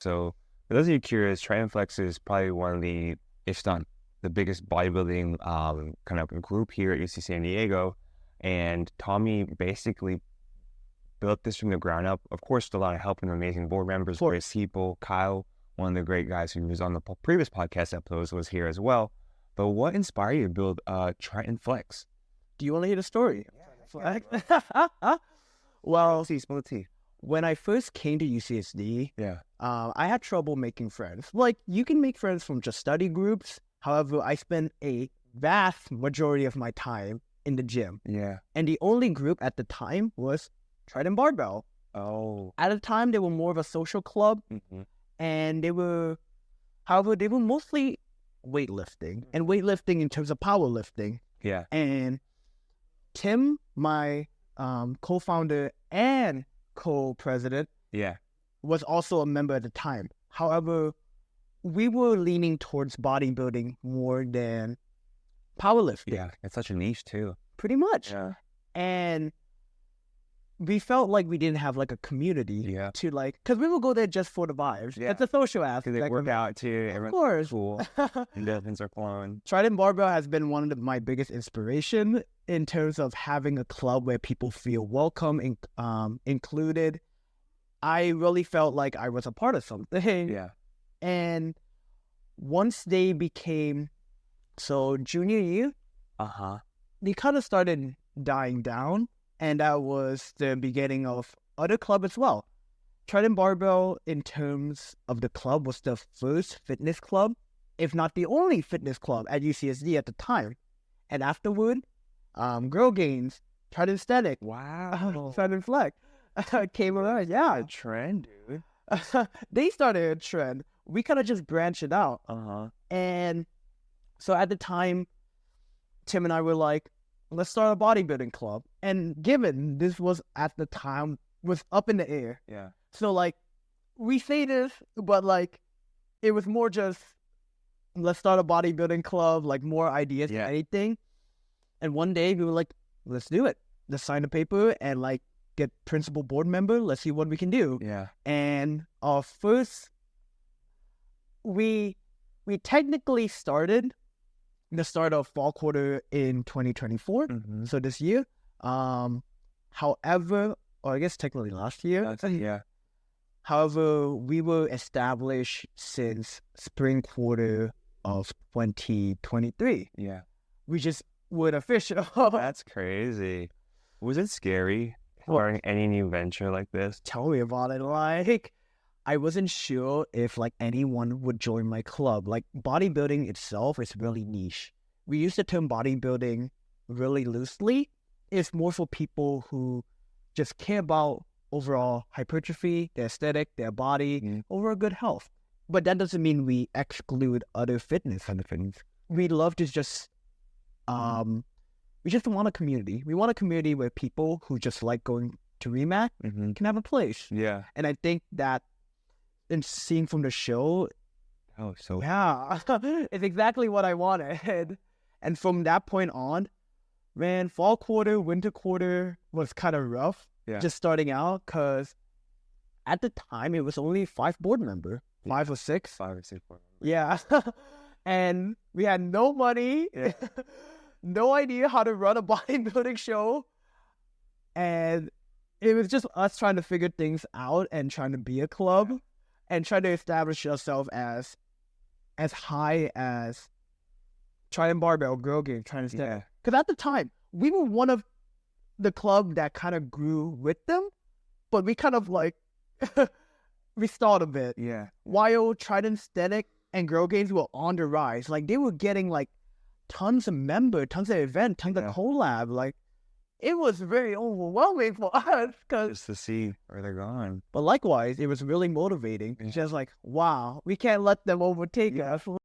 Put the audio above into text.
So for those of you curious, Tritonflex is probably one of the, if not the biggest bodybuilding kind of group here at UC San Diego. And Tommy basically built this from the ground up. Of course, with a lot of help and amazing board members, great people. Kyle, one of the great guys who was on the previous podcast episodes, was here as well. But what inspired you to build Tritonflex? Do you want to hear the story? Yeah, Well, spill the tea. when I first came to UCSD, Yeah. I had trouble making friends. Like, you can make friends from just study groups. However, I spent a vast majority of my time in the gym. Yeah. And the only group at the time was Triton Barbell. Oh. At the time, they were more of a social club. Mm-hmm. And they were mostly weightlifting. And weightlifting in terms of powerlifting. Yeah. And Tim, my co-founder and co-president, Yeah. was also a member at the time. However, we were leaning towards bodybuilding more than powerlifting. Yeah. It's such a niche too. Pretty much. Yeah. And we felt like we didn't have like a community to like, because we would go there just for the vibes. Yeah. It's a social aspect. They work out too. Of Everyone's course. cool. Endorphins are flowing. Triton Barbell has been one of my biggest inspiration in terms of having a club where people feel welcome and included. I really felt like I was a part of something. Yeah. And once they became, so junior year, they kind of started dying down. And that was the beginning of other club as well. Triton Barbell, in terms of the club, was the first fitness club, if not the only fitness club at UCSD at the time. And afterward, Girl Gains, Triton Aesthetic, Wow. Tritonflex came around. Yeah. A trend, dude. They started a trend. We kind of just branched it out. And so at the time, Tim and I were like, let's start a bodybuilding club. And given this was at the time, was up in the air. Yeah. So like, we say this, but like, it was more just, let's start a bodybuilding club, like more ideas than anything. And one day we were like, let's do it. Let's sign the paper and like get principal board member. Let's see what we can do. Yeah. And our first, we technically started the start of fall quarter in 2024. So this year. However, or I guess technically last year. Yeah. However, we were established since spring quarter of 2023. Yeah. We just weren't official. That's crazy. Was it scary starting any new venture like this? Tell me about it. Like, I wasn't sure if like anyone would join my club. Like, bodybuilding itself is really niche. We use the term bodybuilding really loosely. It's more for people who just care about overall hypertrophy, their aesthetic, their body, overall good health. But that doesn't mean we exclude other fitness kind of things. We love to just, we just want a community. We want a community where people who just like going to REMAC can have a place. Yeah. And I think that in seeing from the show, it's exactly what I wanted. And from that point on, man, fall quarter, winter quarter was kind of rough. Just starting out, because at the time it was only 5 board members, 5 or 6. 5 or 6 board members. Yeah. And we had no money, no idea how to run a bodybuilding show. And it was just us trying to figure things out and trying to be a club and trying to establish ourselves as high as Triton Barbell, Girl Game, trying to stay. Because at the time, we were one of the club that kind of grew with them, but we kind of like, we stalled a bit. Yeah. While Triton Aesthetic and Girl Games were on the rise, like they were getting like tons of members, tons of events, tons of collab. Like, it was very overwhelming for us. Just to see where they're going. But likewise, it was really motivating. It's just like, wow, we can't let them overtake us.